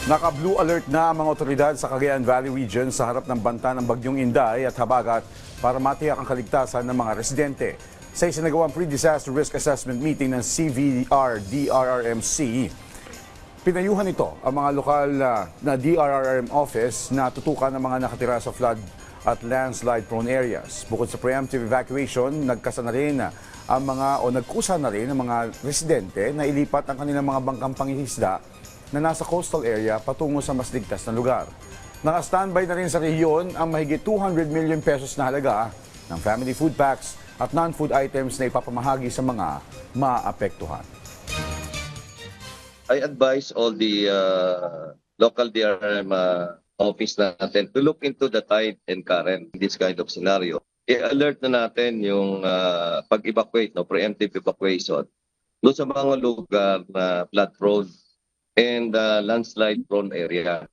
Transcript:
Naka-blue alert na ang mga otoridad sa Cagayan Valley Region sa harap ng banta ng Bagyong Inday at Habagat para matiyak ang kaligtasan ng mga residente. Sa isinagawang pre-disaster risk assessment meeting ng CVR-DRRMC, pinayuhan ito ang mga lokal na DRRM office na tutukan ng mga nakatira sa flood at landslide-prone areas. Bukod sa preemptive evacuation, nagkusa na rin ang mga residente na ilipat ang kanilang mga bangkang pangingisda na nasa coastal area patungo sa mas ligtas na lugar. Naka-standby na rin sa rehiyon ang mahigit 200 million pesos na halaga ng family food packs at non-food items na ipapamahagi sa mga maapektuhan. I advise all the local DRM office natin to look into the tide and current in this kind of scenario. I-alert na natin yung pag-evacuate, preemptive evacuation doon sa mga lugar na flood prone and landslide prone area.